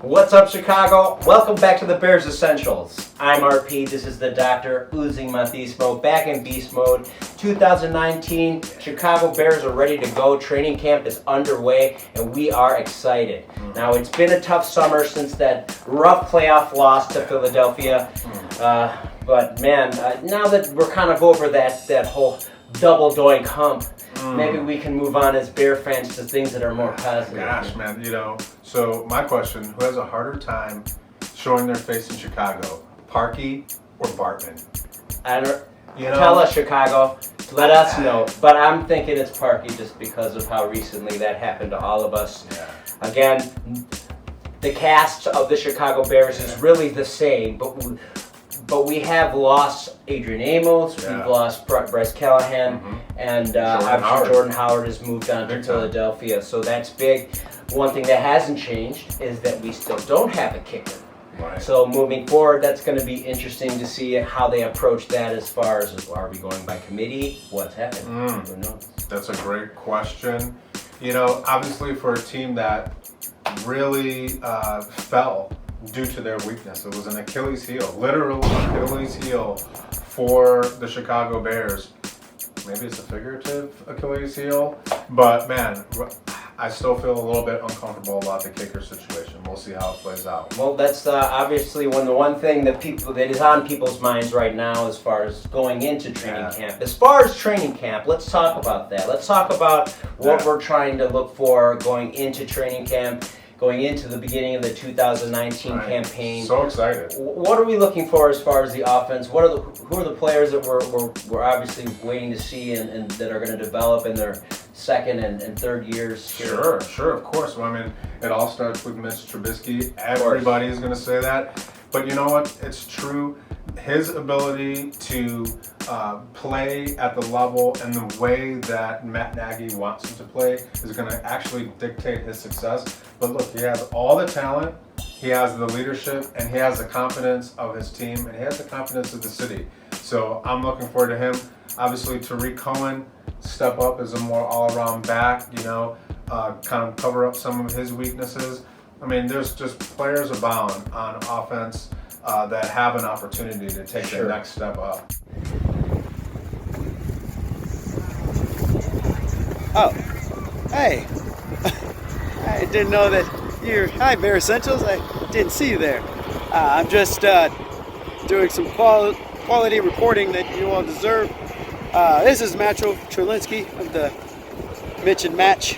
What's up, Chicago? Welcome back to the Bears Essentials. I'm RP, this is the doctor, oozing my beast mode, back in beast mode. 2019, Chicago Bears are ready to go. Training camp is underway, and we are excited. Now, it's been a tough summer since that rough playoff loss to Philadelphia. But man, now that we're kind of over that whole double doink hump, maybe we can move on as Bear fans to things that are more positive. Gosh, man, so my question, who has a harder time showing their face in Chicago, Parkey or Bartman? Tell us, Chicago. Let us know. But I'm thinking it's Parkey just because of how recently that happened to all of us. Yeah. Again, the cast of the Chicago Bears is really the same, but we have lost Adrian Amos, we've lost Bryce Callahan, and obviously Jordan Howard has moved on to Philadelphia, so that's big. One thing that hasn't changed is that we still don't have a kicker. Right. So moving forward, that's going to be interesting to see how they approach that as far as, are we going by committee? What's happening? Who knows? That's a great question. Obviously for a team that really fell due to their weakness. It was an Achilles heel, literal Achilles heel for the Chicago Bears. Maybe it's a figurative Achilles heel, but man, I still feel a little bit uncomfortable about the kicker situation. We'll see how it plays out. Well, that's obviously the one thing that is on people's minds right now as far as going into training camp. As far as training camp, let's talk about that. Let's talk about what we're trying to look for going into training camp, going into the beginning of the 2019 campaign. So excited. What are we looking for as far as the offense? Who are the players that we're obviously waiting to see and that are going to develop in their second and third years here? Sure, of course. Well, I mean, it all starts with Mitch Trubisky. Everybody is going to say that. But you know what? It's true. His ability to play at the level and the way that Matt Nagy wants him to play is going to actually dictate his success. But look, he has all the talent, he has the leadership, and he has the confidence of his team, and he has the confidence of the city. So I'm looking forward to him. Obviously, Tariq Cohen step up as a more all-around back, kind of cover up some of his weaknesses. I mean, there's just players abound on offense that have an opportunity to take the next step up. Oh, hey. I didn't know that you're... Hi, Bear Essentials. I didn't see you there. I'm just doing some quality reporting that you all deserve. This is Matcho Trulinski of the Mitch and Match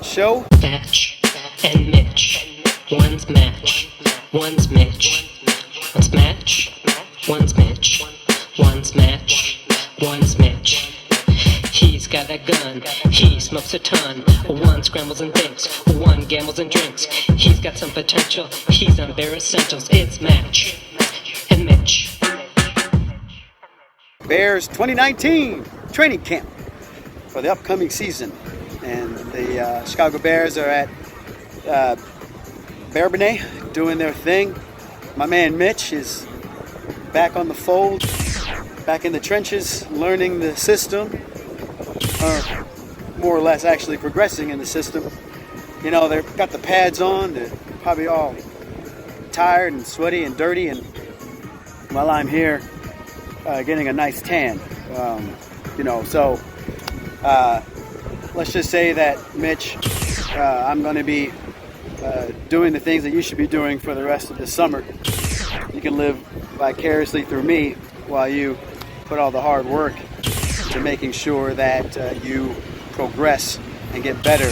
show. Match and Mitch. One's Match. One's Mitch. One's Match. One's Mitch. One's Match. One's Mitch. He's got a gun, he smokes a ton. One scrambles and thinks, one gambles and drinks. He's got some potential, he's on Bear Essentials. It's Match and Mitch. Bears 2019 training camp for the upcoming season. And the Chicago Bears are at Bourbonnais doing their thing. My man Mitch is back on the fold, back in the trenches, learning the system. More or less actually progressing in the system. They've got the pads on, they're probably all tired and sweaty and dirty, and while I'm here getting a nice tan. So let's just say that Mitch, I'm going to be doing the things that you should be doing for the rest of the summer. You can live vicariously through me while you put all the hard work to making sure that you progress and get better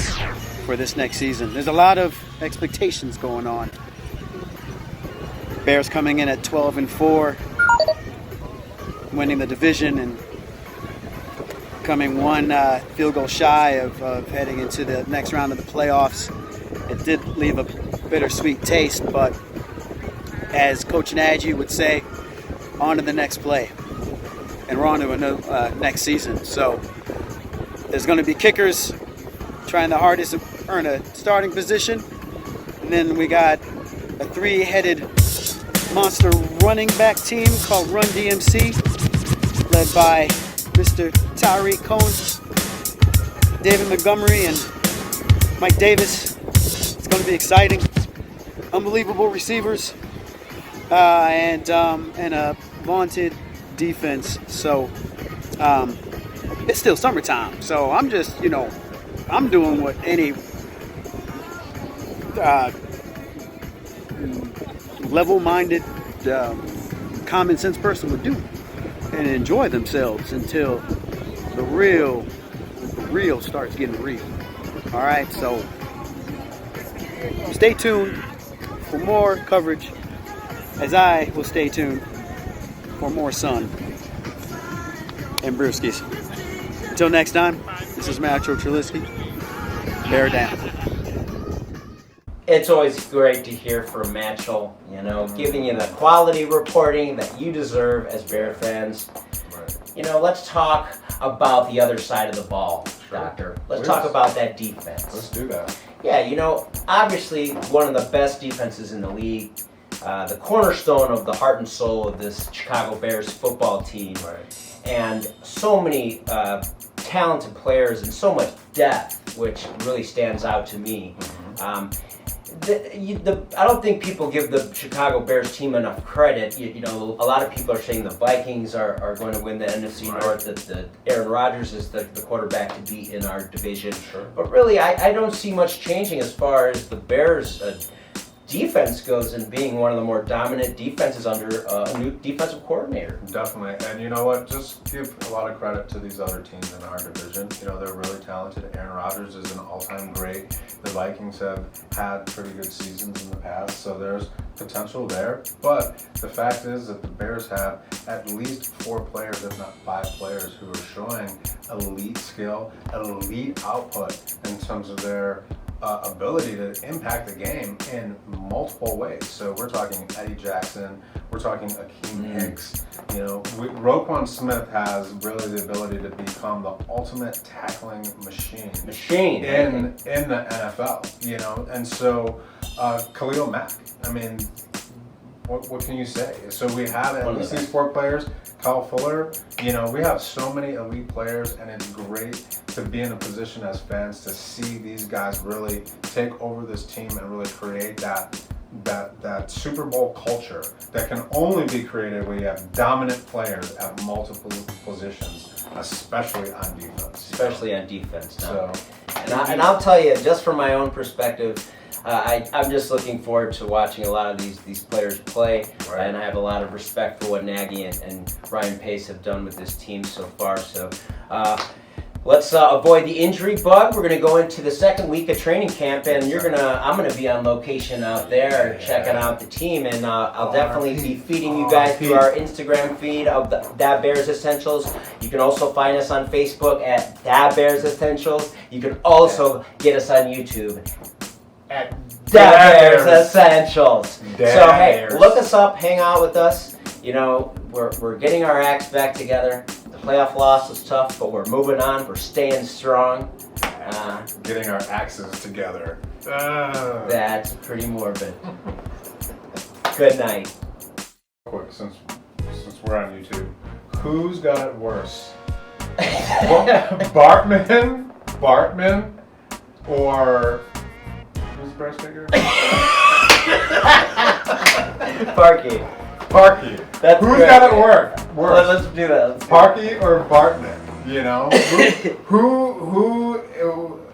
for this next season. There's a lot of expectations going on. Bears coming in at 12-4, winning the division and coming one field goal shy of heading into the next round of the playoffs. It did leave a bittersweet taste, but as Coach Nagy would say, on to the next play. And we're on to a next season. So there's going to be kickers trying the hardest to earn a starting position. And then we got a three-headed monster running back team called Run DMC, led by Mr. Tariq Cohen, David Montgomery, and Mike Davis. It's going to be exciting. unbelievable receivers, and a vaunted defense. So it's still summertime. So I'm just, I'm doing what any level-minded, common sense person would do, and enjoy themselves until the real starts getting real. All right, so stay tuned for more coverage, as I will stay tuned for more sun and brewskis. Until next time, this is Macho Trubisky. Bear down. It's always great to hear from Matchell, giving you the quality reporting that you deserve as Bear fans. Right. Let's talk about the other side of the ball, Doctor. Let's talk about that defense. Let's do that. Yeah, obviously one of the best defenses in the league, the cornerstone of the heart and soul of this Chicago Bears football team, Right. and so many talented players and so much depth, which really stands out to me. I don't think people give the Chicago Bears team enough credit. A lot of people are saying the Vikings are going to win the NFC North, that Aaron Rodgers is the quarterback to beat in our division. Sure. But really, I don't see much changing as far as the Bears' defense goes in being one of the more dominant defenses under a new defensive coordinator. Definitely. And you know what? Just give a lot of credit to these other teams in our division. They're really talented. Aaron Rodgers is an all-time great. The Vikings have had pretty good seasons in the past, so there's potential there. But the fact is that the Bears have at least 4 players, if not 5 players, who are showing elite skill, elite output in terms of their ability to impact the game in multiple ways. So we're talking Eddie Jackson, we're talking Akeem Hicks. Roquan Smith has really the ability to become the ultimate tackling machine in the NFL. And so Khalil Mack. I mean, what can you say? So we have at least these 4 players. Kyle Fuller, we have so many elite players, and it's great to be in a position as fans to see these guys really take over this team and really create that Super Bowl culture that can only be created when you have dominant players at multiple positions, especially on defense. Now. And I'll tell you, just from my own perspective, I'm just looking forward to watching a lot of these players play, and I have a lot of respect for what Nagy and Ryan Pace have done with this team so far. So let's avoid the injury bug. We're going to go into the second week of training camp, and I'm going to be on location out there checking out the team, and I'll definitely be feeding you guys through our Instagram feed of That Bears Essentials. You can also find us on Facebook at That Bears Essentials. You can also get us on YouTube at That Bears Essentials. So hey, look us up, hang out with us. We're getting our acts back together. The playoff loss was tough, but we're moving on. We're staying strong. Getting our axes together. That's pretty morbid. Good night. Quick, since we're on YouTube, who's got it worse? Bartman, or who's the best figure? Parky. That's who's great. got it worse? Let's do that. Parky or Bartman?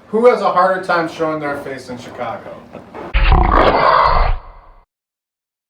who has a harder time showing their face in Chicago?